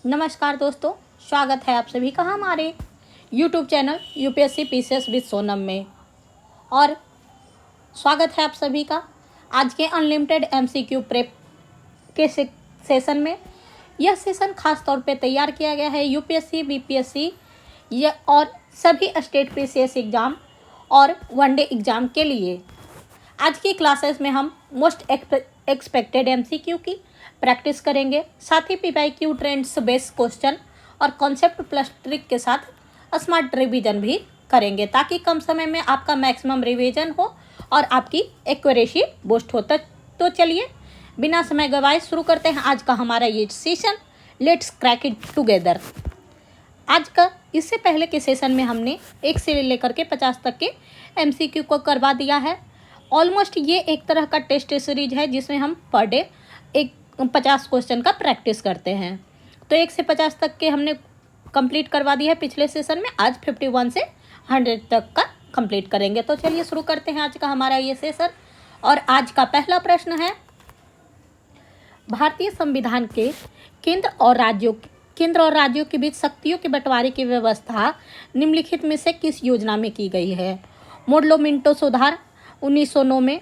नमस्कार दोस्तों, स्वागत है आप सभी का हमारे YouTube channel UPSC PCS with Sonam में। और स्वागत है आप सभी का आज के अनलिमिटेड एमसीक्यू प्रेप के सेशन में। यह सेशन खास तौर पे तैयार किया गया है यूपीएससी, बीपीएससी और सभी स्टेट पीसीएस एग्ज़ाम और वनडे एग्ज़ाम के लिए। आज की क्लासेस में हम मोस्ट एक्सपेक्टेड एमसीक्यू की प्रैक्टिस करेंगे, साथ ही पीवाईक्यू ट्रेंड्स बेस्ड क्वेश्चन और कॉन्सेप्ट प्लस ट्रिक के साथ स्मार्ट रिवीजन भी करेंगे, ताकि कम समय में आपका मैक्सिमम रिवीजन हो और आपकी एक्यूरेसी बूस्ट हो। तो चलिए बिना समय गवाए शुरू करते हैं आज का हमारा ये session. Let's crack it together. आज का इससे पहले के सेशन में हमने 1 से लेकर के 50 तक के एमसीक्यू को करवा दिया है। ऑलमोस्ट ये एक तरह का टेस्ट सीरीज है जिसमें हम पर डे 50 क्वेश्चन का प्रैक्टिस करते हैं। तो 1 से 50 तक के हमने कंप्लीट करवा दिया है पिछले सेशन में। आज 51 से 100 तक का कंप्लीट करेंगे। तो चलिए शुरू करते हैं आज का हमारा ये सेशन। और आज का पहला प्रश्न है, भारतीय संविधान के केंद्र और राज्यों के बीच शक्तियों के बंटवारे की व्यवस्था निम्नलिखित में से किस योजना में की गई है? मोडलो मिंटो सुधार 1909 में,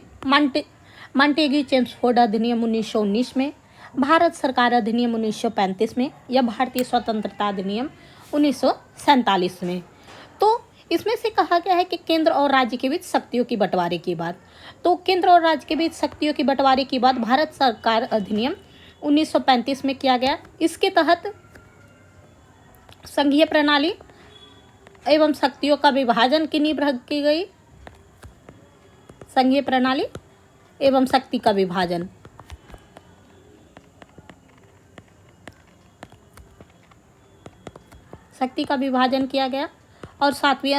मांटेग्यू चेम्सफोर्ड अधिनियम 1919 में, भारत सरकार अधिनियम 1935 में या भारतीय स्वतंत्रता अधिनियम 1947 में। तो इसमें से कहा गया है कि केंद्र और राज्य के बीच शक्तियों की बंटवारे की बात। तो केंद्र और राज्य के बीच शक्तियों की बंटवारे की बात भारत सरकार अधिनियम 1935 में किया गया। इसके तहत संघीय प्रणाली एवं शक्तियों का विभाजन की नींव रखी गई। संघीय प्रणाली एवं शक्ति का विभाजन। शक्ति का विभाजन किया गया और 7वीं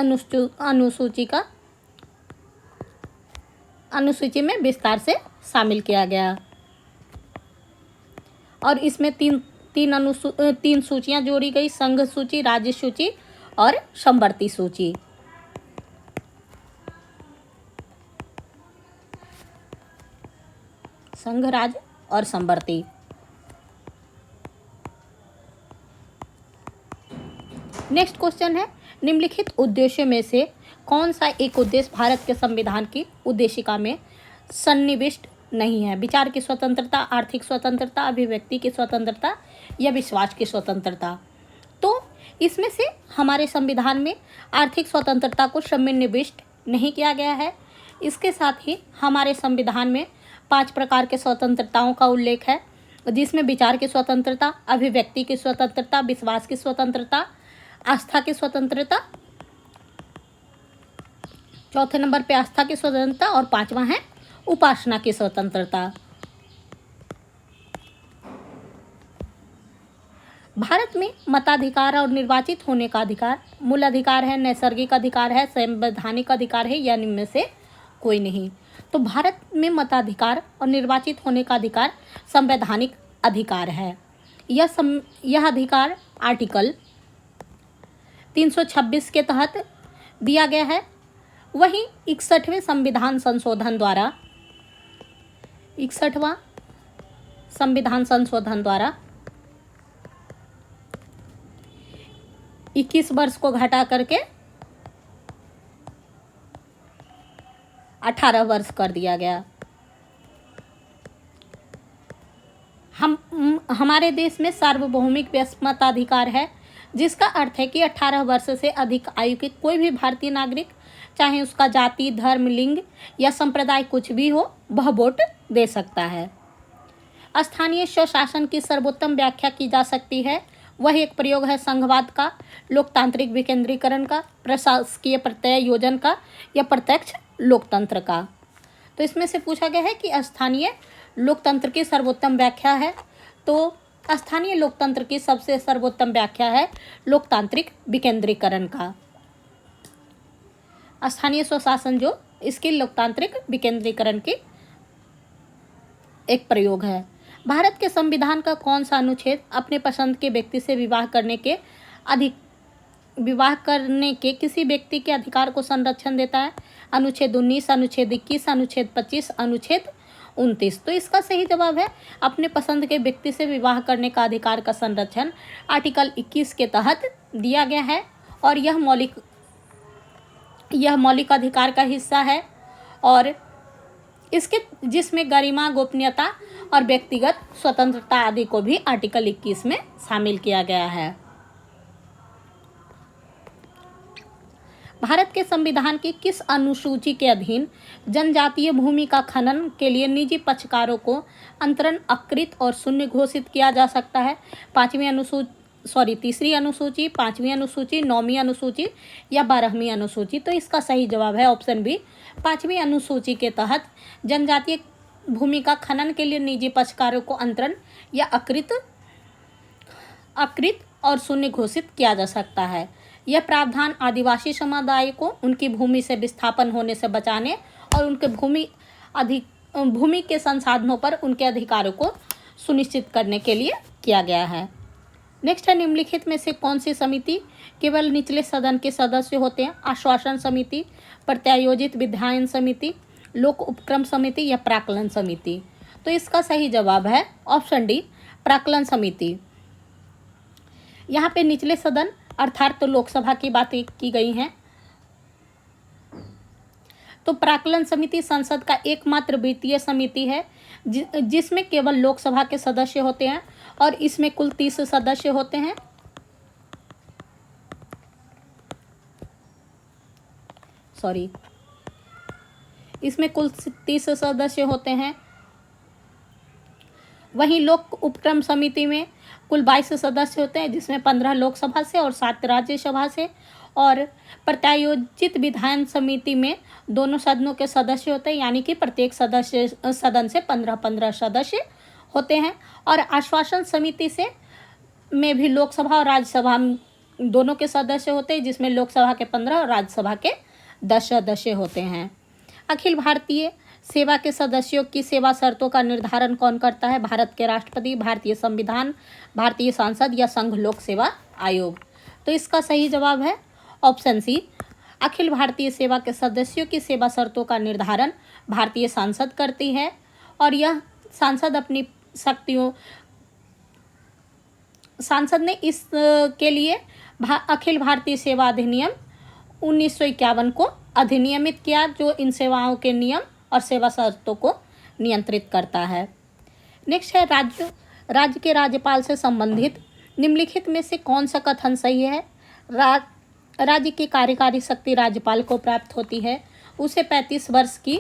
अनुसूची में विस्तार से शामिल किया गया। और इसमें तीन सूचियां जोड़ी गई, संघ सूची, राज्य सूची और समवर्ती सूची। संघ, राज्य और समवर्ती। नेक्स्ट क्वेश्चन है, निम्नलिखित उद्देश्यों में से कौन सा एक उद्देश्य भारत के संविधान की उद्देशिका में सन्निविष्ट नहीं है? विचार की स्वतंत्रता, आर्थिक स्वतंत्रता, अभिव्यक्ति की स्वतंत्रता या विश्वास की स्वतंत्रता। तो इसमें से हमारे संविधान में आर्थिक स्वतंत्रता को सन्निविष्ट नहीं किया गया है। इसके साथ ही हमारे संविधान में 5 प्रकार के स्वतंत्रताओं का उल्लेख है, जिसमें विचार की स्वतंत्रता, अभिव्यक्ति की स्वतंत्रता, विश्वास की स्वतंत्रता, आस्था की स्वतंत्रता, चौथे नंबर पे आस्था की स्वतंत्रता और 5वां है उपासना की स्वतंत्रता। भारत में मताधिकार और निर्वाचित होने का अधिकार मूल अधिकार है, नैसर्गिक अधिकार है, संवैधानिक अधिकार है या इनमें से कोई नहीं? तो भारत में मताधिकार और निर्वाचित होने का अधिकार संवैधानिक अधिकार है। यह अधिकार आर्टिकल 326 के तहत दिया गया है। वहीं 61वें संविधान संशोधन द्वारा 61वां संविधान संशोधन द्वारा 21 वर्ष को घटा करके 18 वर्ष कर दिया गया। हमारे देश में सार्वभौमिक मताधिकार है, जिसका अर्थ है कि 18 वर्ष से अधिक आयु के कोई भी भारतीय नागरिक, चाहे उसका जाति, धर्म, लिंग या संप्रदाय कुछ भी हो, वह वोट दे सकता है। स्थानीय स्वशासन की सर्वोत्तम व्याख्या की जा सकती है। वह एक प्रयोग है संघवाद का, लोकतांत्रिक विकेंद्रीकरण का, प्रशासकीय प्रत्यायोजन का या प्रत्यक्ष लोकतंत्र का। तो इसमें से पूछा गया है कि स्थानीय लोकतंत्र की सर्वोत्तम व्याख्या है। तो स्थानीय लोकतंत्र की सबसे सर्वोत्तम व्याख्या है लोकतांत्रिक विकेंद्रीकरण का। स्थानीय स्वशासन जो इसकी लोकतांत्रिक विकेंद्रीकरण की एक प्रयोग है। भारत के संविधान का कौन सा अनुच्छेद अपने पसंद के व्यक्ति से विवाह करने के किसी व्यक्ति के अधिकार को संरक्षण देता है? अनुच्छेद 19, अनुच्छेद 21, अनुच्छेद 25, अनुच्छेद 29। तो इसका सही जवाब है अपने पसंद के व्यक्ति से विवाह करने का अधिकार का संरक्षण आर्टिकल 21 के तहत दिया गया है और यह मौलिक अधिकार का हिस्सा है और इसके जिसमें गरिमा, गोपनीयता और व्यक्तिगत स्वतंत्रता आदि को भी आर्टिकल 21 में शामिल किया गया है। भारत के संविधान की किस अनुसूची के अधीन जनजातीय भूमि का खनन के लिए निजी पक्षकारों को अंतरण अकृत और शून्य घोषित किया जा सकता है? तीसरी अनुसूची, 5वीं अनुसूची, 9वीं अनुसूची या 12वीं अनुसूची? तो इसका सही जवाब है ऑप्शन बी, 5वीं अनुसूची के तहत जनजातीय भूमि का खनन के लिए निजी पक्षकारों को अंतरण या अकृत और शून्य घोषित किया जा सकता है। यह प्रावधान आदिवासी समुदाय को उनकी भूमि से विस्थापन होने से बचाने और उनके भूमि के संसाधनों पर उनके अधिकारों को सुनिश्चित करने के लिए किया गया है। नेक्स्ट है, निम्नलिखित में से कौन सी समिति केवल निचले सदन के सदस्य होते हैं? आश्वासन समिति, प्रत्यायोजित विधायन समिति, लोक उपक्रम समिति या प्राक्कलन समिति? तो इसका सही जवाब है ऑप्शन डी, प्राक्कलन समिति। यहाँ पे निचले सदन अर्थात तो लोकसभा की बातें की गई हैं। तो प्राक्कलन समिति संसद का एकमात्र वित्तीय समिति है जिसमें केवल लोकसभा के सदस्य होते हैं और इसमें कुल 30 सदस्य होते हैं। इसमें कुल 30 सदस्य होते हैं। वहीं लोक उपक्रम समिति में कुल 22 सदस्य होते हैं जिसमें 15 लोकसभा से और 7 राज्यसभा से। और प्रत्यायोजित विधायन समिति में दोनों सदनों के सदस्य होते हैं, यानी कि प्रत्येक सदन से 15-15 सदस्य होते हैं। और आश्वासन समिति में भी लोकसभा और राज्यसभा दोनों के सदस्य होते हैं जिसमें लोकसभा के 15 और राज्यसभा के 10 सदस्य होते हैं। अखिल भारतीय सेवा के सदस्यों की सेवा शर्तों का निर्धारण कौन करता है? भारत के राष्ट्रपति, भारतीय संविधान, भारतीय संसद या संघ लोक सेवा आयोग? तो इसका सही जवाब है ऑप्शन सी, अखिल भारतीय सेवा के सदस्यों की सेवा शर्तों का निर्धारण भारतीय संसद करती है और यह सांसद ने इस के लिए अखिल भारतीय सेवा अधिनियम 1951 को अधिनियमित किया जो इन सेवाओं के नियम और सेवा शर्तों को नियंत्रित करता है। नेक्स्ट है, राज्य के राज्यपाल से संबंधित निम्नलिखित में से कौन सा कथन सही है? राज्य की कार्यकारी शक्ति राज्यपाल को प्राप्त होती है, उसे 35 वर्ष की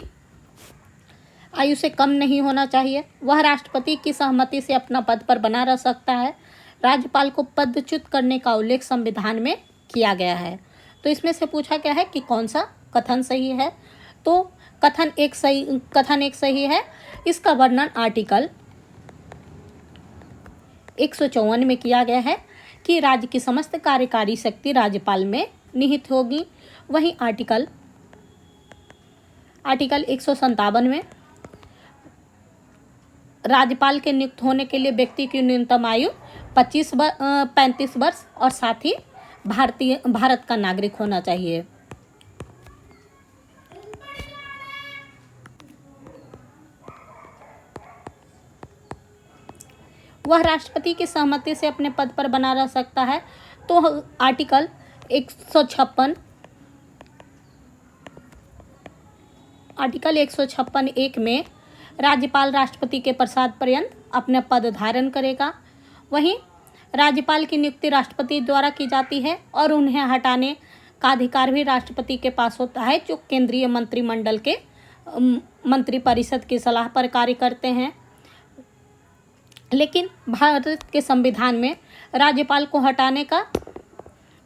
आयु से कम नहीं होना चाहिए, वह राष्ट्रपति की सहमति से अपना पद पर बना रह सकता है, राज्यपाल को पदच्युत करने का उल्लेख संविधान में किया गया है। तो इसमें से पूछा गया है कि कौन सा कथन सही है? तो कथन एक सही है। इसका वर्णन आर्टिकल 154 में किया गया है कि राज्य की समस्त कार्यकारी शक्ति राज्यपाल में निहित होगी। वहीं आर्टिकल 157 में राज्यपाल के नियुक्त होने के लिए व्यक्ति की न्यूनतम आयु 35 वर्ष और साथ ही भारत का नागरिक होना चाहिए। वह राष्ट्रपति की सहमति से अपने पद पर बना रह सकता है। तो आर्टिकल 156(1) में राज्यपाल राष्ट्रपति के प्रसाद पर्यंत अपना पद धारण करेगा। वहीं राज्यपाल की नियुक्ति राष्ट्रपति द्वारा की जाती है और उन्हें हटाने का अधिकार भी राष्ट्रपति के पास होता है, जो केंद्रीय मंत्रिमंडल के मंत्रिपरिषद की सलाह पर कार्य करते हैं। लेकिन भारत के संविधान में राज्यपाल को हटाने का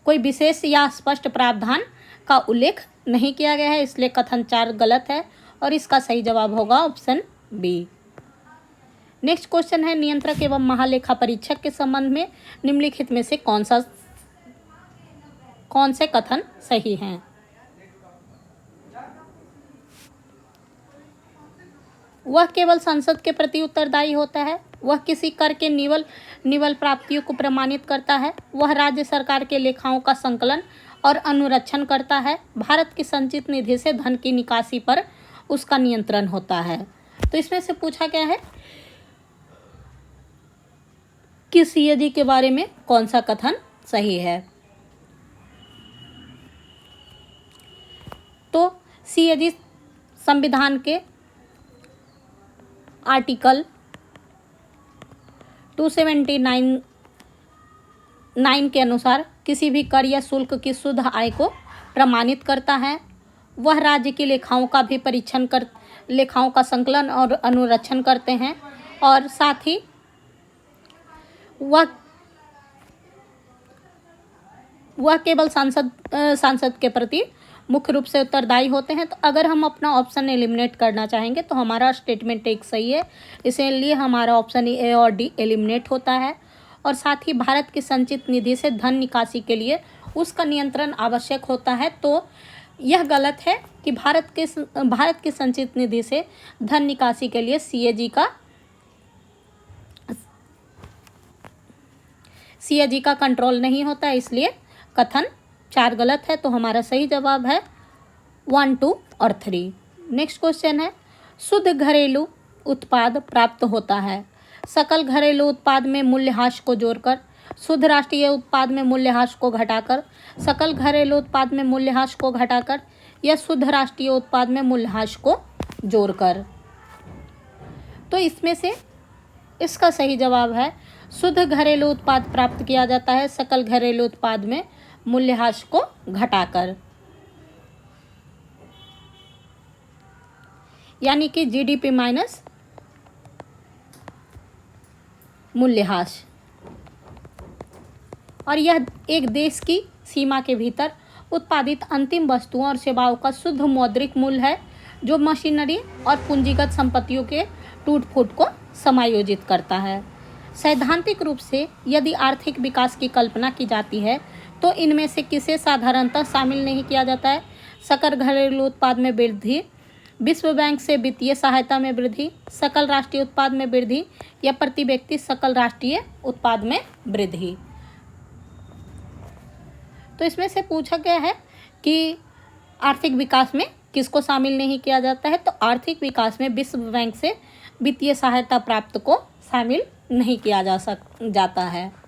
कोई विशेष या स्पष्ट प्रावधान का उल्लेख नहीं किया गया है, इसलिए कथन 4 गलत है और इसका सही जवाब होगा ऑप्शन बी। नेक्स्ट क्वेश्चन है, नियंत्रक एवं महालेखा परीक्षक के संबंध में निम्नलिखित में से कौन से कथन सही हैं? वह केवल संसद के प्रति उत्तरदायी होता है, वह किसी कर के निवल प्राप्तियों को प्रमाणित करता है, वह राज्य सरकार के लेखाओं का संकलन और अनुरक्षण करता है, भारत की संचित निधि से धन की निकासी पर उसका नियंत्रण होता है। तो इसमें से पूछा क्या है कि सीएजी के बारे में कौन सा कथन सही है। तो सीएजी संविधान के आर्टिकल 279 के अनुसार किसी भी कर या शुल्क की शुद्ध आय को प्रमाणित करता है। वह राज्य की लेखाओं का भी परीक्षण कर लेखाओं का संकलन और अनुरक्षण करते हैं और साथ ही वह केवल सांसद के प्रति मुख्य रूप से उत्तरदायी होते हैं। तो अगर हम अपना ऑप्शन एलिमिनेट करना चाहेंगे तो हमारा स्टेटमेंट एक सही है, इसलिए हमारा ऑप्शन ए और डी एलिमिनेट होता है। और साथ ही भारत की संचित निधि से धन निकासी के लिए उसका नियंत्रण आवश्यक होता है। तो यह गलत है कि भारत की संचित निधि से धन निकासी के लिए सीएजी का कंट्रोल नहीं होता है, इसलिए कथन 4 गलत है। तो हमारा सही जवाब है 1, 2 और 3। नेक्स्ट क्वेश्चन है, शुद्ध घरेलू उत्पाद प्राप्त होता है सकल घरेलू उत्पाद में मूल्यह्रास को जोड़कर, शुद्ध राष्ट्रीय उत्पाद में मूल्यह्रास को घटाकर, सकल घरेलू उत्पाद में मूल्यह्रास को घटाकर या शुद्ध राष्ट्रीय उत्पाद में मूल्यह्रास को जोड़कर। तो इसमें से इसका सही जवाब है शुद्ध घरेलू उत्पाद प्राप्त किया जाता है सकल घरेलू उत्पाद में मूल्यह्रास को घटाकर, यानी कि जीडीपी माइनस मूल्यह्रास। और यह एक देश की सीमा के भीतर उत्पादित अंतिम वस्तुओं और सेवाओं का शुद्ध मौद्रिक मूल्य है, जो मशीनरी और पूंजीगत संपत्तियों के टूट फूट को समायोजित करता है। सैद्धांतिक रूप से यदि आर्थिक विकास की कल्पना की जाती है तो इनमें से किसे साधारणतः शामिल नहीं किया जाता है। सकल घरेलू उत्पाद में वृद्धि, विश्व बैंक से वित्तीय सहायता में वृद्धि, सकल राष्ट्रीय उत्पाद में वृद्धि या प्रति व्यक्ति सकल राष्ट्रीय उत्पाद में वृद्धि। तो इसमें से पूछा गया है कि आर्थिक विकास में किसको शामिल नहीं किया जाता है। तो आर्थिक विकास में विश्व बैंक से वित्तीय सहायता प्राप्त को शामिल नहीं किया जाता है।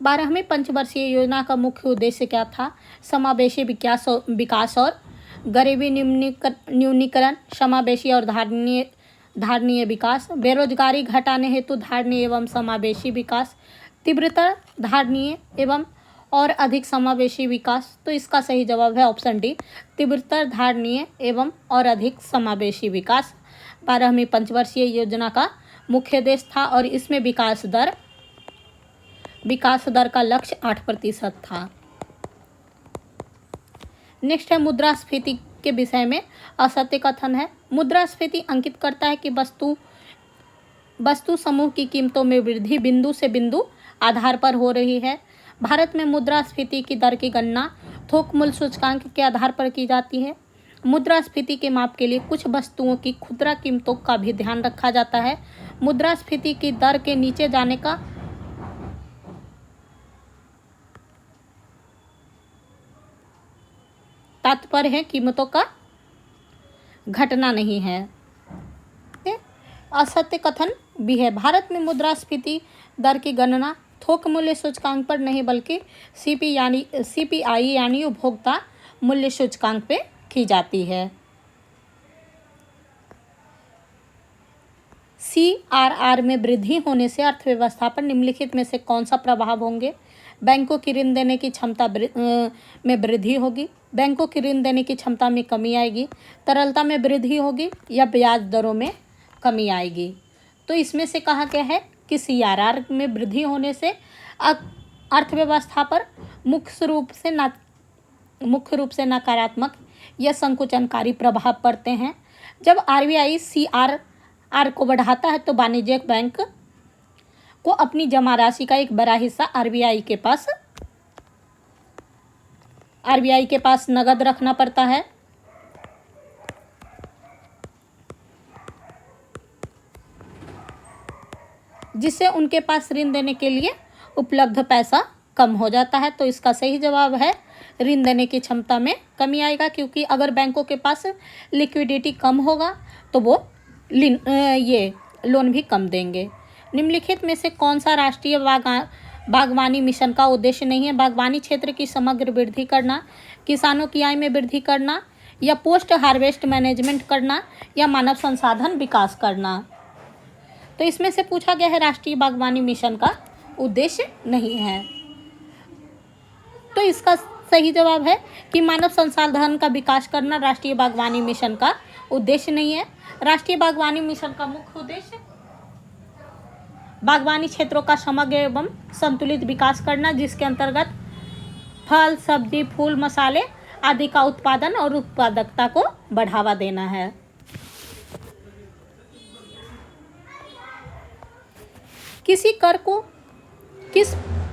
बारहवीं पंचवर्षीय योजना का मुख्य उद्देश्य क्या था। समावेशी विकास और गरीबी न्यूनीकरण, समावेशी और धारणीय विकास, बेरोजगारी घटाने हेतु धारणीय एवं समावेशी विकास, तीव्रतर धारणीय एवं और अधिक समावेशी विकास। तो इसका सही जवाब है ऑप्शन डी, तीव्रतर धारणीय एवं और अधिक समावेशी विकास 12वीं पंचवर्षीय योजना का मुख्य उद्देश्य था और इसमें विकास दर का लक्ष्य 8% था। नेक्स्ट है मुद्रास्फीति के विषय में असत्य कथन है। मुद्रास्फीति अंकित करता है कि वस्तु समूह की कीमतों में वृद्धि बिंदु से बिंदु आधार पर हो रही है। भारत में मुद्रास्फीति की दर की गणना थोक मूल्य सूचकांक के आधार पर की जाती है। मुद्रास्फीति के माप के लिए कुछ वस्तुओं की खुदरा कीमतों का भी ध्यान रखा जाता है। मुद्रास्फीति की दर के नीचे जाने का तात्पर्य है कीमतों का घटना नहीं है। असत्य कथन भी है। भारत में मुद्रास्फीति दर की गणना थोक मूल्य सूचकांक पर नहीं बल्कि सीपीआई यानी उपभोक्ता मूल्य सूचकांक पे की जाती है। सीआरआर में वृद्धि होने से अर्थव्यवस्था पर निम्नलिखित में से कौन सा प्रभाव होंगे। बैंकों की ऋण देने की क्षमता में वृद्धि होगी, बैंकों की ऋण देने की क्षमता में कमी आएगी, तरलता में वृद्धि होगी या ब्याज दरों में कमी आएगी। तो इसमें से कहा गया है कि सीआरआर में वृद्धि होने से अर्थव्यवस्था पर मुख्य रूप से नकारात्मक या संकुचनकारी प्रभाव पड़ते हैं। जब आरबीआई सीआरआर को बढ़ाता है तो वाणिज्यिक बैंक को अपनी जमा राशि का एक बड़ा हिस्सा आरबीआई के पास नगद रखना पड़ता है, जिससे उनके पास ऋण देने के लिए उपलब्ध पैसा कम हो जाता है। तो इसका सही जवाब है ऋण देने की क्षमता में कमी आएगा, क्योंकि अगर बैंकों के पास लिक्विडिटी कम होगा तो वो ये लोन भी कम देंगे। निम्नलिखित में से कौन सा राष्ट्रीय बागवानी मिशन का उद्देश्य नहीं है? बागवानी क्षेत्र की समग्र वृद्धि करना, किसानों की आय में वृद्धि करना, या पोस्ट हार्वेस्ट मैनेजमेंट करना, या मानव संसाधन विकास करना। तो इसमें से पूछा गया है राष्ट्रीय बागवानी मिशन का उद्देश्य नहीं है। तो इसका सही जवाब है कि मानव संसाधन का विकास करना राष्ट्रीय बागवानी मिशन का उद्देश्य नहीं है। राष्ट्रीय बागवानी मिशन का मुख्य उद्देश्य बागवानी क्षेत्रों का समग्र एवं संतुलित विकास करना, जिसके अंतर्गत फल, सब्जी, फूल, मसाले आदि का उत्पादन और उत्पादकता को बढ़ावा देना है। किसी कर को किस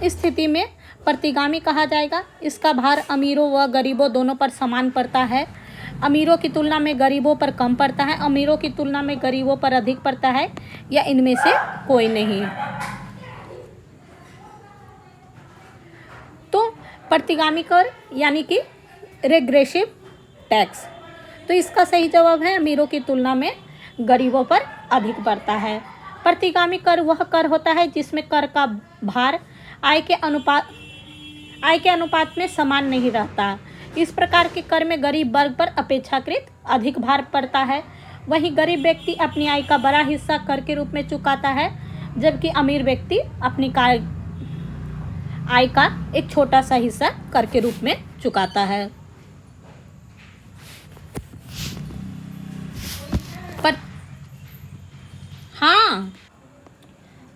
स्थिति में प्रतिगामी कहा जाएगा? इसका भार अमीरों व गरीबों दोनों पर समान पड़ता है। अमीरों की तुलना में गरीबों पर कम पड़ता है, अमीरों की तुलना में गरीबों पर अधिक पड़ता है, या इनमें से कोई नहीं। तो प्रतिगामी कर यानी कि रेग्रेसिव टैक्स। तो इसका सही जवाब है अमीरों की तुलना में गरीबों पर अधिक पड़ता है। प्रतिगामी कर वह कर होता है जिसमें कर का भार आय के अनुपात में समान नहीं रहता। इस प्रकार के कर में गरीब वर्ग पर अपेक्षाकृत अधिक भार पड़ता है। वहीं गरीब व्यक्ति अपनी आय का बड़ा हिस्सा कर के रूप में चुकाता है, जबकि अमीर व्यक्ति अपनी आय का एक छोटा सा हिस्सा कर के रूप में चुकाता है।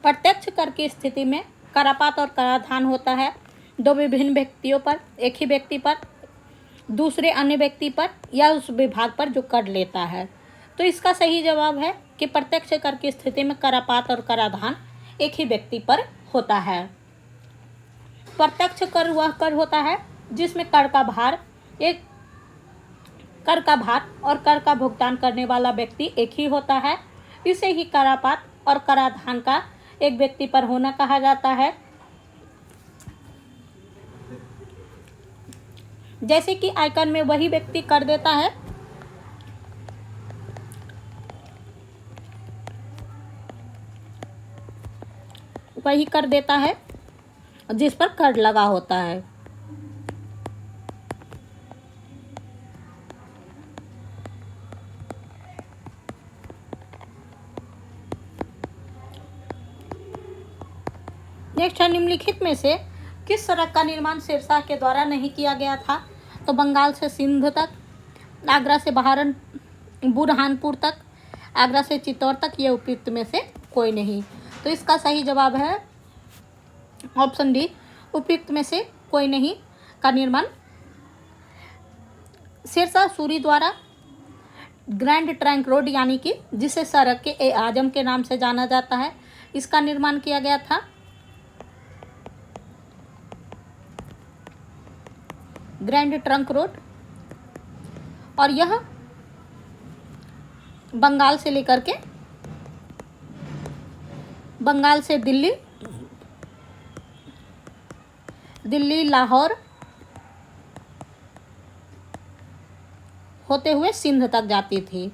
प्रत्यक्ष कर की स्थिति में करापात और कराधान होता है। दो विभिन्न व्यक्तियों पर, एक ही व्यक्ति पर, दूसरे अन्य व्यक्ति पर, या उस विभाग पर जो कर लेता है। तो इसका सही जवाब है कि प्रत्यक्ष कर की स्थिति में करापात और कराधान एक ही व्यक्ति पर होता है। प्रत्यक्ष कर वह कर होता है जिसमें कर का भार और कर का भुगतान करने वाला व्यक्ति एक ही होता है। इसे ही करापात और कराधान का एक व्यक्ति पर होना कहा जाता है। जैसे कि आयकर में वही व्यक्ति कर देता है जिस पर कर लगा होता है। नेक्स्ट है, निम्नलिखित में से किस सड़क का निर्माण शेरशाह के द्वारा नहीं किया गया था? तो बंगाल से सिंध तक, आगरा से बुरहानपुर तक, आगरा से चित्तौड़ तक, ये उपयुक्त में से कोई नहीं। तो इसका सही जवाब है ऑप्शन डी, उपयुक्त में से कोई नहीं का निर्माण शेरशाह सूरी द्वारा ग्रैंड ट्रंक रोड यानी कि जिसे सड़क के आजम के नाम से जाना जाता है, इसका निर्माण किया गया था। ग्रैंड ट्रंक रोड, और यह बंगाल से लेकर के बंगाल से दिल्ली, लाहौर होते हुए सिंध तक जाती थी।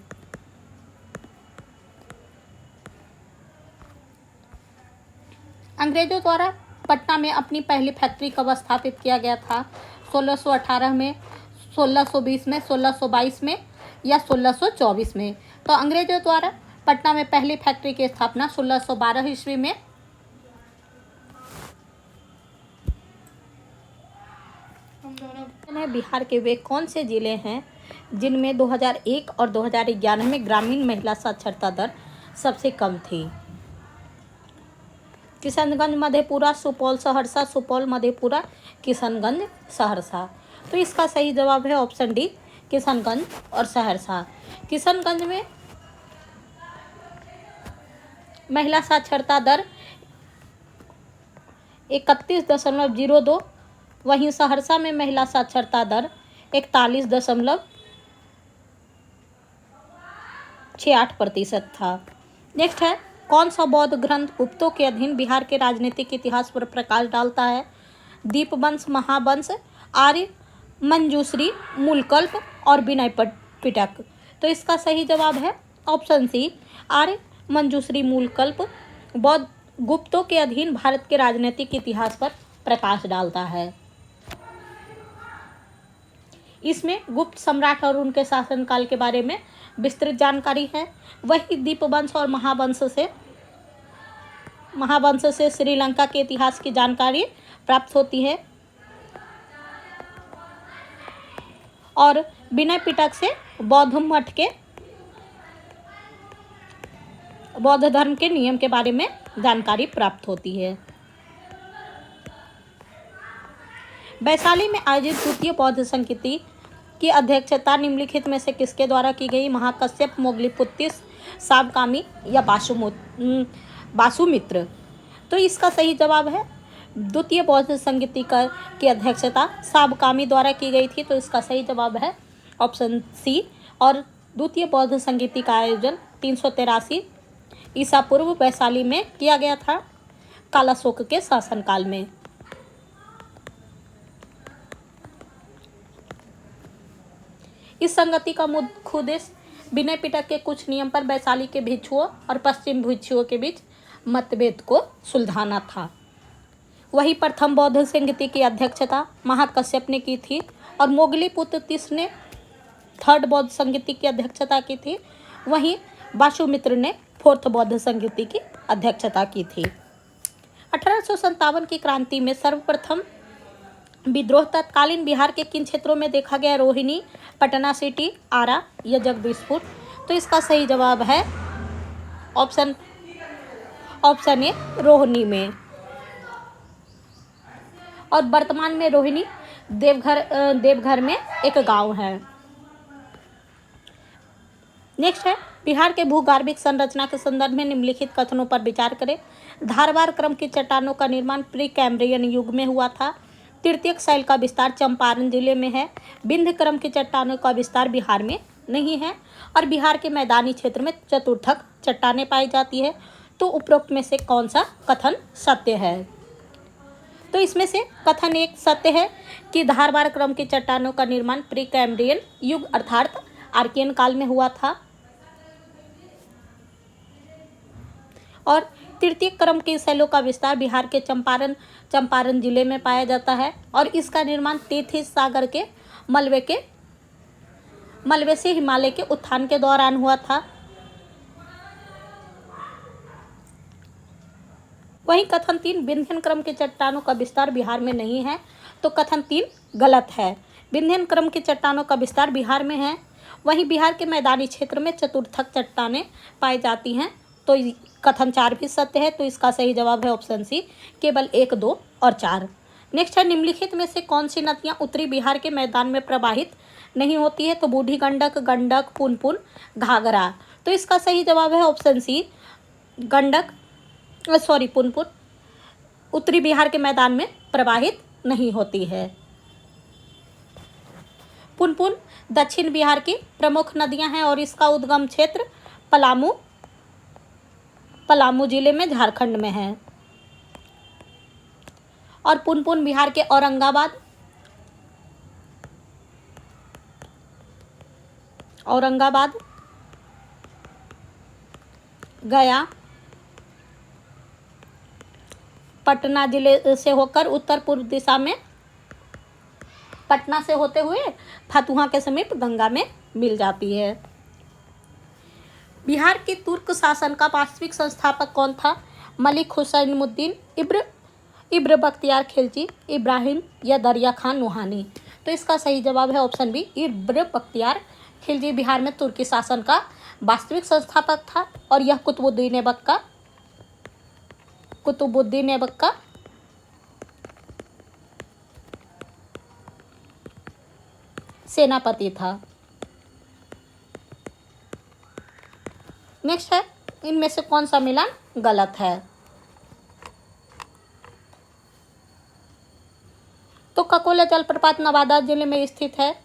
अंग्रेजों द्वारा पटना में अपनी पहली फैक्ट्री कब स्थापित किया गया था? 1618 में, 1620 में, 1622 में, या 1624 में? तो अंग्रेजों द्वारा पटना में पहली फैक्ट्री की स्थापना 1612 ईस्वी में। बिहार के वे कौन से जिले हैं जिनमें 2001 और 2011 में ग्रामीण महिला साक्षरता दर सबसे कम थी? किशनगंज, मधेपुरा, सुपौल, सहरसा, सुपौल, मधेपुरा, किशनगंज, सहरसा। तो इसका सही जवाब है ऑप्शन डी, किशनगंज और सहरसा। किशनगंज में महिला साक्षरता दर 31.02, वहीं सहरसा में महिला साक्षरता दर 41.68% था। नेक्स्ट है, कौन सा बौद्ध ग्रंथ गुप्तों के अधीन बिहार के राजनीतिक इतिहास पर प्रकाश डालता है? दीपवंश, महावंश, आर्य मंजूश्री, मूलकल्प और विनय पिटक। तो इसका सही जवाब है ऑप्शन सी आर्य मंजूश्री मूलकल्प। बौद्ध गुप्तों के अधीन भारत के राजनीतिक इतिहास पर प्रकाश डालता है। इसमें गुप्त सम्राट और उनके शासनकाल के बारे में विस्तृत जानकारी है। वही दीपवंश और महावंश से श्रीलंका के इतिहास की जानकारी प्राप्त होती है और विनय पिटक से बौद्ध धर्म के नियम के बारे में जानकारी प्राप्त होती है। वैशाली में आयोजित द्वितीय बौद्ध संगीति की अध्यक्षता निम्नलिखित में से किसके द्वारा की गई? महाकश्यप, मोगलीपुत्तिस, सावकामी या वासुमित्र। तो इसका सही जवाब है द्वितीय बौद्ध संगीति की अध्यक्षता सावकामी द्वारा की गई थी। तो इसका सही जवाब है ऑप्शन सी। और द्वितीय बौद्ध संगीति का आयोजन 383 ईसा पूर्व वैशाली में किया गया था, कालाशोक के शासनकाल में। इस संगति का मुख्य उद्देश्य विनय पिटक के कुछ नियम पर वैशाली के भिक्षुओं और पश्चिम भिक्षुओं के बीच मतभेद को सुलझाना था। वही प्रथम बौद्ध संगति की अध्यक्षता महाकश्यप ने की थी और मोगलीपुत्तिस ने थर्ड बौद्ध संगति की अध्यक्षता की थी। वहीं वासुमित्र ने फोर्थ बौद्ध संगति की अध्यक्षता की थी। 1857 की क्रांति में सर्वप्रथम विद्रोह तत्कालीन बिहार के किन क्षेत्रों में देखा गया? रोहिणी, पटना सिटी, आरा या जगदीशपुर। तो इसका सही जवाब है ऑप्शन ए रोहिणी में। और वर्तमान में रोहिणी देवघर में एक गांव है। नेक्स्ट है बिहार के भूगर्भिक संरचना के संदर्भ में निम्नलिखित कथनों पर विचार करें। धारवार क्रम की चट्टानों का निर्माण प्री कैम्ब्रियन युग में हुआ था। तृतीयक शैल का विस्तार चंपारण जिले में है। विंध्य क्रम की चट्टानों का विस्तार बिहार में नहीं है और बिहार के मैदानी क्षेत्र में चतुर्थक चट्टानें पाई जाती है। तो उपरोक्त में से कौन सा कथन सत्य है? तो इसमें से कथन एक सत्य है कि धारवार क्रम की चट्टानों का निर्माण प्री कैम्ब्रियन युग अर्थात आर्कियन काल में हुआ था और तृतीय क्रम के शैलों का विस्तार बिहार के चंपारण जिले में पाया जाता है और इसका निर्माण तेथिस सागर के मलबे से हिमालय के उत्थान के दौरान हुआ था। वहीं कथन 3 विंध्यन क्रम के चट्टानों का विस्तार बिहार में नहीं है। तो कथन 3 गलत है। विंध्यन क्रम की चट्टानों का विस्तार बिहार में है। वहीं बिहार के मैदानी क्षेत्र में चतुर्थक चट्टानें पाई जाती हैं। तो कथन 4 भी सत्य है। तो इसका सही जवाब है ऑप्शन सी केवल 1, 2 और 4। नेक्स्ट है निम्नलिखित में से कौन सी नदियां उत्तरी बिहार के मैदान में प्रवाहित नहीं होती है? तो बूढ़ी गंडक, पुनपुन, घाघरा। तो इसका सही जवाब है ऑप्शन सी पुनपुन उत्तरी बिहार के मैदान में प्रवाहित नहीं होती है। पुनपुन दक्षिण बिहार की प्रमुख नदियां हैं और इसका उद्गम क्षेत्र पलामू जिले में झारखंड में है। और पुनपुन बिहार के औरंगाबाद, गया, पटना जिले से होकर उत्तर पूर्व दिशा में पटना से होते हुए फतुहा के समीप गंगा में मिल जाती है। बिहार के तुर्क शासन का वास्तविक संस्थापक कौन था? मलिक हुसैनुद्दीन, इब्र बख्तियार खिलजी, इब्राहिम या दरिया खान नुहानी। तो इसका सही जवाब है ऑप्शन बी इब्र बख्तियार खिलजी बिहार में तुर्की शासन का वास्तविक संस्थापक था और यह कुतुबुद्दीन ऐबक का सेनापति था। नेक्स्ट है इनमें से कौन सा मिलान गलत है? तो ककोला जलप्रपात नवादा जिले में स्थित है।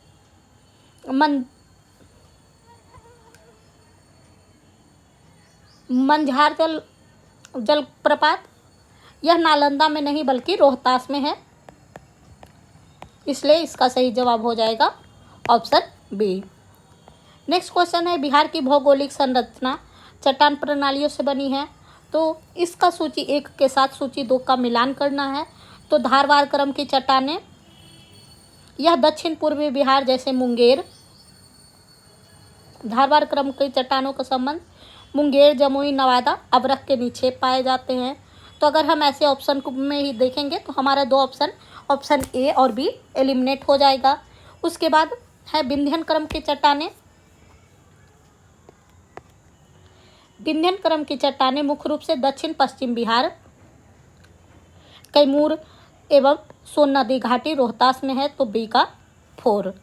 मंझार जलप्रपात यह नालंदा में नहीं बल्कि रोहतास में है। इसलिए इसका सही जवाब हो जाएगा ऑप्शन बी। नेक्स्ट क्वेश्चन है, बिहार की भौगोलिक संरचना चट्टान प्रणालियों से बनी है। तो इसका सूची 1 के साथ सूची 2 का मिलान करना है। तो धारवाड़ क्रम की चट्टानें, यह दक्षिण पूर्वी बिहार जैसे मुंगेर, धारवाड़ क्रम की चट्टानों का संबंध मुंगेर, जमुई, नवादा, अभ्रक के नीचे पाए जाते हैं। तो अगर हम ऐसे ऑप्शन में ही देखेंगे तो हमारा 2 ऑप्शन ए और बी एलिमिनेट हो जाएगा। उसके बाद है विंध्यन क्रम की चट्टानें। विंध्यन क्रम की चट्टानें मुख्य रूप से दक्षिण पश्चिम बिहार, कैमूर एवं सोन नदी घाटी, रोहतास में है। तो बी का 4।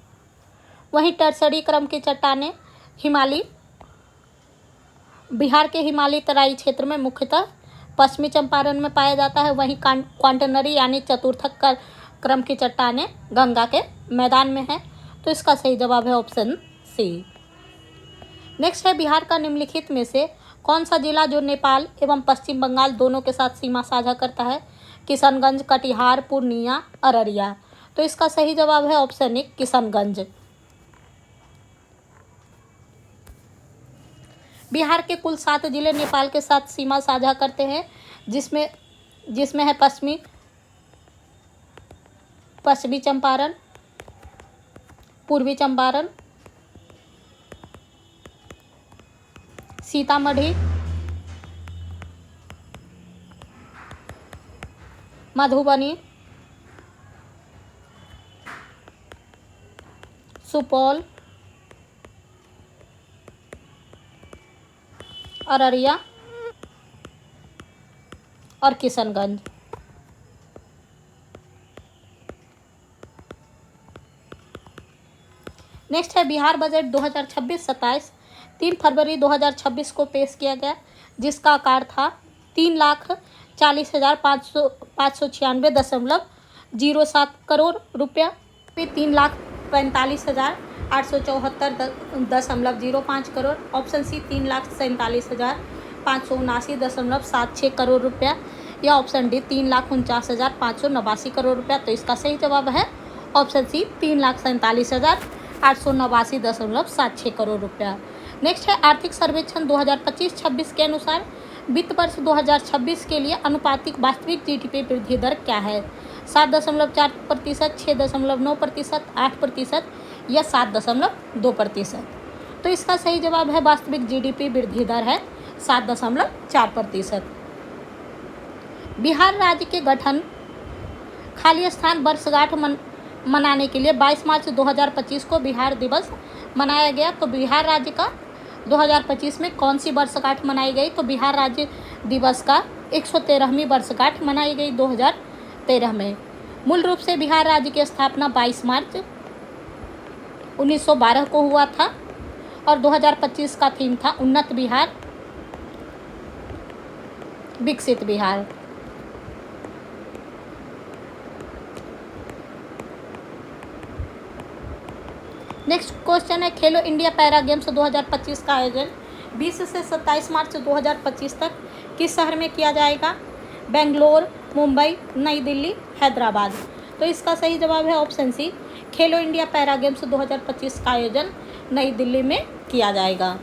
वहीं टर्सरी क्रम की चट्टानें हिमालय, बिहार के हिमालय तराई क्षेत्र में मुख्यतः पश्चिमी चंपारण में पाया जाता है। वहीं क्वांटनरी यानी चतुर्थक क्रम की चट्टानें गंगा के मैदान में है। तो इसका सही जवाब है ऑप्शन सी। नेक्स्ट है, बिहार का निम्नलिखित में से कौन सा जिला जो नेपाल एवं पश्चिम बंगाल दोनों के साथ सीमा साझा करता है? किशनगंज, कटिहार, पूर्णिया, अररिया। तो इसका सही जवाब है ऑप्शन ए किशनगंज। बिहार के कुल 7 जिले नेपाल के साथ सीमा साझा करते हैं, जिसमें है पश्चिमी चंपारण, पूर्वी चंपारण, सीतामढ़ी, मधुबनी, सुपौल, अररिया और किशनगंज। नेक्स्ट है, बिहार बजट 2026-27 3 फरवरी 2026 को पेश किया गया, जिसका आकार था 3,40,596.07 करोड़ रुपया। 3,45,874.05 करोड़। ऑप्शन सी 3,47,579.76 करोड़ रुपया, या ऑप्शन डी 3,49,589 करोड़ रुपया। तो इसका सही जवाब है ऑप्शन सी 3,47,889.76 करोड़ रुपया। नेक्स्ट है, आर्थिक सर्वेक्षण 2025-26 के अनुसार वित्त वर्ष 2026 के लिए अनुपातिक वास्तविक जीडीपी वृद्धि दर क्या है? 7.4%, 6.9%, 8% या 7.2%। तो इसका सही जवाब है वास्तविक जीडीपी वृद्धि दर है 7.4%। बिहार राज्य के गठन खाली स्थान वर्षगांठ मनाने के लिए 22 मार्च 2025 को बिहार दिवस मनाया गया। तो बिहार राज्य का 2025 में कौन सी वर्षगांठ मनाई गई? तो बिहार राज्य दिवस का 113वीं वर्षगांठ मनाई गई 2013 में। मूल रूप से बिहार राज्य की स्थापना 22 मार्च 1912 को हुआ था और 2025 का थीम था उन्नत बिहार, विकसित बिहार। नेक्स्ट क्वेश्चन है, खेलो इंडिया पैरा गेम्स 2025 का आयोजन 20 से 27 मार्च 2025 तक किस शहर में किया जाएगा? बेंगलोर, मुंबई, नई दिल्ली, हैदराबाद। तो इसका सही जवाब है ऑप्शन सी, खेलो इंडिया पैरा गेम्स 2025 का आयोजन नई दिल्ली में किया जाएगा।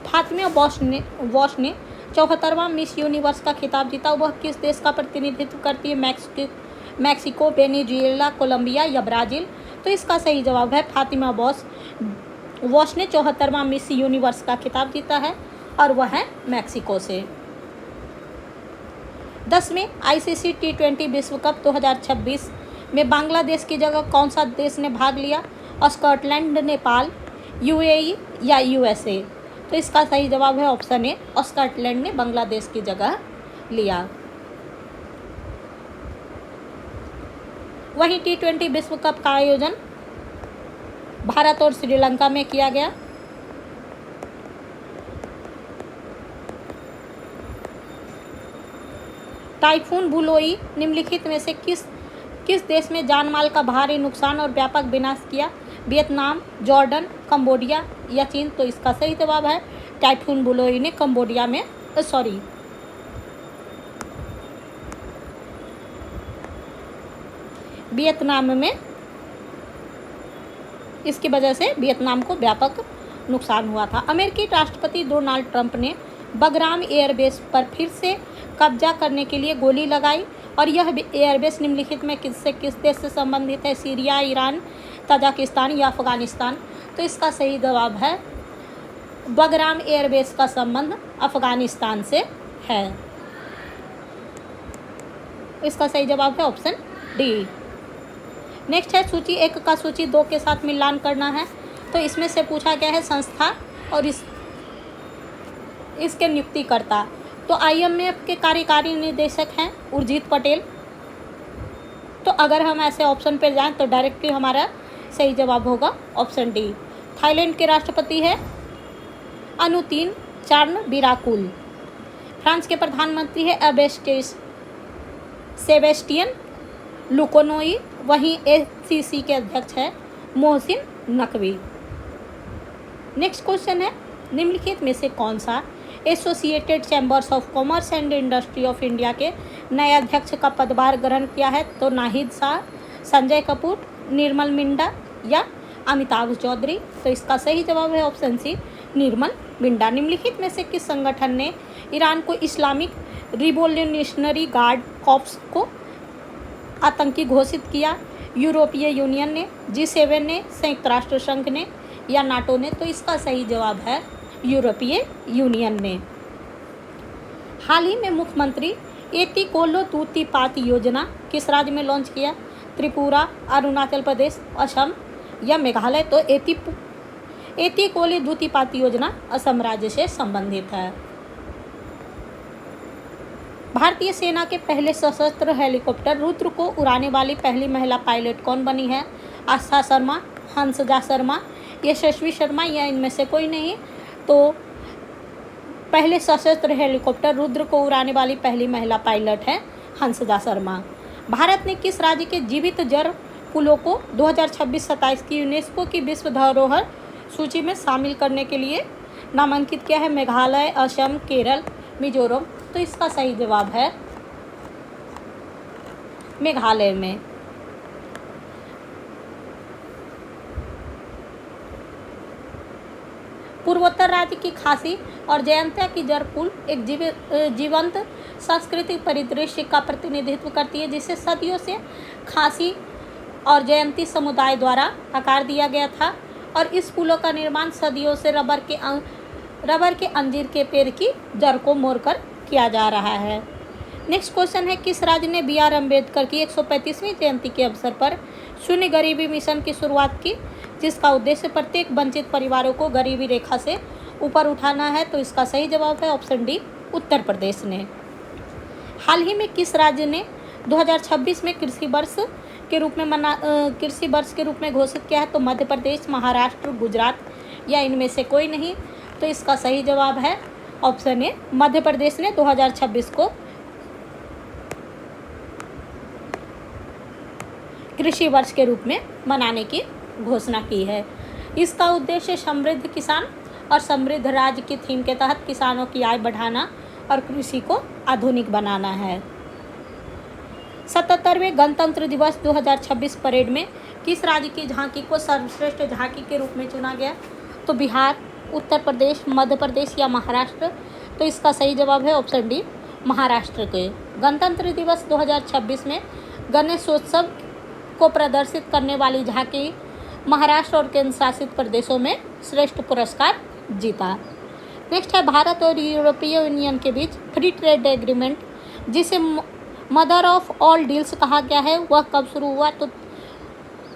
फातिमा वॉश ने 74वां मिस यूनिवर्स का खिताब जीता। वह किस देश का प्रतिनिधित्व करती है? मैक्सिको, वेनेजुएला, कोलंबिया या ब्राज़ील। तो इसका सही जवाब है फातिमा वॉश ने 74वां मिस यूनिवर्स का खिताब जीता है और वह है मैक्सिको से। 10वें ICC T20 विश्व कप 2026 में बांग्लादेश की जगह कौन सा देश ने भाग लिया? स्कॉटलैंड, नेपाल, UAE या USA। तो इसका सही जवाब है ऑप्शन ए, स्कॉटलैंड ने बांग्लादेश की जगह लिया। वहीं T20 विश्व कप का आयोजन भारत और श्रीलंका में किया गया। टाइफून बुलोई निम्नलिखित में से किस देश में जानमाल का भारी नुकसान और व्यापक विनाश किया? वियतनाम, जॉर्डन, कंबोडिया या चीन। तो इसका सही जवाब है टाइफून बुलोई ने कंबोडिया में वियतनाम में, इसकी वजह से वियतनाम को व्यापक नुकसान हुआ था। अमेरिकी राष्ट्रपति डोनाल्ड ट्रंप ने बगराम एयरबेस पर फिर से कब्जा करने के लिए गोली लगाई और यह एयरबेस निम्नलिखित में किस देश से संबंधित है? सीरिया, ईरान, तजाकिस्तान या अफगानिस्तान? तो इसका सही जवाब है बगराम एयरबेस का संबंध अफगानिस्तान से है। इसका सही जवाब है ऑप्शन डी। नेक्स्ट है सूची 1 का सूची 2 के साथ मिलान करना है। तो इसमें से पूछा गया है संस्था और इसके नियुक्तिकर्ता। तो IMF के कार्यकारी निदेशक हैं उर्जित पटेल। तो अगर हम ऐसे ऑप्शन पर जाएं तो डायरेक्टली हमारा सही जवाब होगा ऑप्शन डी। थाईलैंड के राष्ट्रपति है अनुतिन चार्नविराकुल। फ्रांस के प्रधानमंत्री है सेबेस्टियन लुकोनोई। वहीं ACC के अध्यक्ष है मोहसिन नकवी। नेक्स्ट क्वेश्चन है निम्नलिखित में से कौन सा associated chambers of commerce and industry of India के नए अध्यक्ष का पदभार ग्रहण किया है? तो नाहिद शाह, संजय कपूर, निर्मल मिंडा या अमिताभ चौधरी? तो इसका सही जवाब है ऑप्शन सी, निर्मल मिंडा। निम्नलिखित में से किस संगठन ने ईरान को इस्लामिक रिवोल्यूशनरी गार्ड कॉर्प्स को आतंकी घोषित किया? यूरोपीय यूनियन ने, G7 ने, संयुक्त राष्ट्र संघ ने या नाटो ने? तो इसका सही जवाब है यूरोपीय यूनियन ने। हाल ही में मुख्यमंत्री एतिकोलो दूतीपात योजना किस राज्य में लॉन्च किया? त्रिपुरा, अरुणाचल प्रदेश, असम या मेघालय? तो एतिकोलो दूतीपात योजना असम राज्य से संबंधित है। भारतीय सेना के पहले सशस्त्र हेलीकॉप्टर रुद्र को उड़ाने वाली पहली महिला पायलट कौन बनी है? आस्था शर्मा, हंसजा शर्मा, यशस्वी शर्मा या इनमें से कोई नहीं? तो पहले सशस्त्र हेलीकॉप्टर रुद्र को उड़ाने वाली पहली महिला पायलट है हंसजा शर्मा। भारत ने किस राज्य के जीवित जल पुलों को 2026-27 की यूनेस्को की विश्व धरोहर सूची में शामिल करने के लिए नामांकित किया है? मेघालय, असम, केरल, मिजोरम? तो इसका सही जवाब है मेघालय में। पूर्वोत्तर राज्य की खासी और जयंतिया की जल पुल एक जीवंत सांस्कृतिक परिदृश्य का प्रतिनिधित्व करती है, जिसे सदियों से खासी और जयंती समुदाय द्वारा आकार दिया गया था और इस पुलों का निर्माण सदियों से रबर के अंजीर के पेड़ की जड़ को मोड़कर किया जा रहा है। नेक्स्ट क्वेश्चन है किस राज्य ने BR अम्बेडकर की 135वीं जयंती के अवसर पर शून्य गरीबी मिशन की शुरुआत की, जिसका उद्देश्य प्रत्येक वंचित परिवारों को गरीबी रेखा से ऊपर उठाना है? तो इसका सही जवाब है ऑप्शन डी, उत्तर प्रदेश ने। हाल ही में किस राज्य ने 2026 में कृषि वर्ष के रूप में घोषित किया है? तो मध्य प्रदेश, महाराष्ट्र, गुजरात या इनमें से कोई नहीं? तो इसका सही जवाब है ऑप्शन ए, मध्य प्रदेश ने 2026 को कृषि वर्ष के रूप में मनाने की घोषणा की है। इसका उद्देश्य समृद्ध किसान और समृद्ध राज्य की थीम के तहत किसानों की आय बढ़ाना और कृषि को आधुनिक बनाना है। 77वें गणतंत्र दिवस 2026 परेड में किस राज्य की झांकी को सर्वश्रेष्ठ झांकी के रूप में चुना गया? तो बिहार, उत्तर प्रदेश, मध्य प्रदेश या महाराष्ट्र? तो इसका सही जवाब है ऑप्शन डी, महाराष्ट्र के। गणतंत्र दिवस 2026 में गणेशोत्सव को प्रदर्शित करने वाली झांकी महाराष्ट्र और केंद्र शासित प्रदेशों में श्रेष्ठ पुरस्कार जीता। नेक्स्ट है भारत और यूरोपीय यूनियन के बीच फ्री ट्रेड एग्रीमेंट, जिसे मदर ऑफ ऑल डील्स कहा गया है, वह कब शुरू हुआ? तो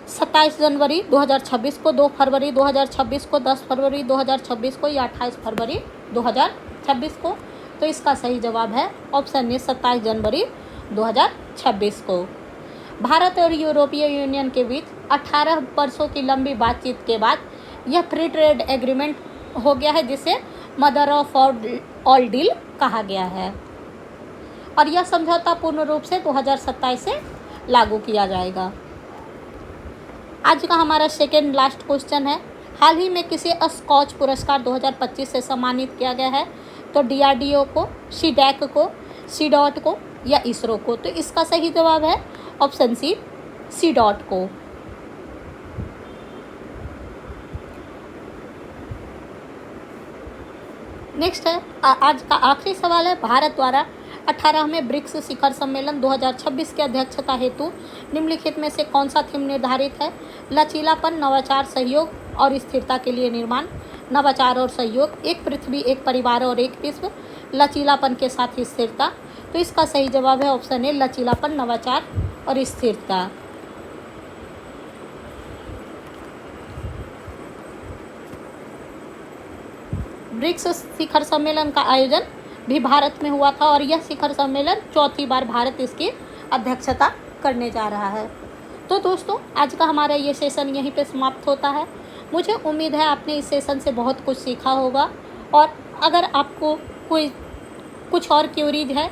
27 जनवरी 2026 को, 2 फरवरी 2026 को, 10 फरवरी 2026 को या 28 फरवरी 2026 को? तो इसका सही जवाब है ऑप्शन ए, 27 जनवरी 2026 को। भारत और यूरोपीय यूनियन के बीच 18 वर्षों की लंबी बातचीत के बाद यह फ्री ट्रेड एग्रीमेंट हो गया है, जिसे मदर ऑफ ऑल डील कहा गया है और यह समझौता पूर्ण रूप से 2027 से लागू किया जाएगा। आज का हमारा सेकेंड लास्ट क्वेश्चन है, हाल ही में किसे स्कॉच पुरस्कार 2025 से सम्मानित किया गया है? तो DRDO को, CDAC को, CDOT को या इसरो को? तो इसका सही जवाब है ऑप्शन सी, C.co। नेक्स्ट है आज का आखिरी सवाल है, भारत द्वारा 18वें ब्रिक्स शिखर सम्मेलन 2026 की अध्यक्षता हेतु निम्नलिखित में से कौन सा थीम निर्धारित है? लचीलापन, नवाचार, सहयोग और स्थिरता के लिए निर्माण, नवाचार और सहयोग, एक पृथ्वी, एक परिवार और एक विश्व, लचीलापन के साथ स्थिरता। तो इसका सही जवाब है ऑप्शन ए, लचीलापन, नवाचार और स्थिरता। ब्रिक्स शिखर सम्मेलन का आयोजन भी भारत में हुआ था और यह शिखर सम्मेलन चौथी बार भारत इसकी अध्यक्षता करने जा रहा है। तो दोस्तों, आज का हमारा ये सेशन यहीं पे समाप्त होता है। मुझे उम्मीद है आपने इस सेशन से बहुत कुछ सीखा होगा, और अगर आपको कोई कुछ और क्यूरीज है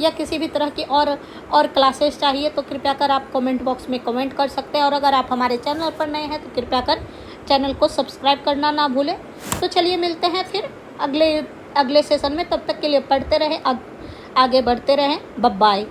या किसी भी तरह की और क्लासेस चाहिए तो कृपया कर आप कमेंट बॉक्स में कमेंट कर सकते हैं, और अगर आप हमारे चैनल पर नए हैं तो कृपया कर चैनल को सब्सक्राइब करना ना भूलें। तो चलिए मिलते हैं फिर अगले सेशन में, तब तक के लिए पढ़ते रहें, आगे बढ़ते रहें। Bye bye.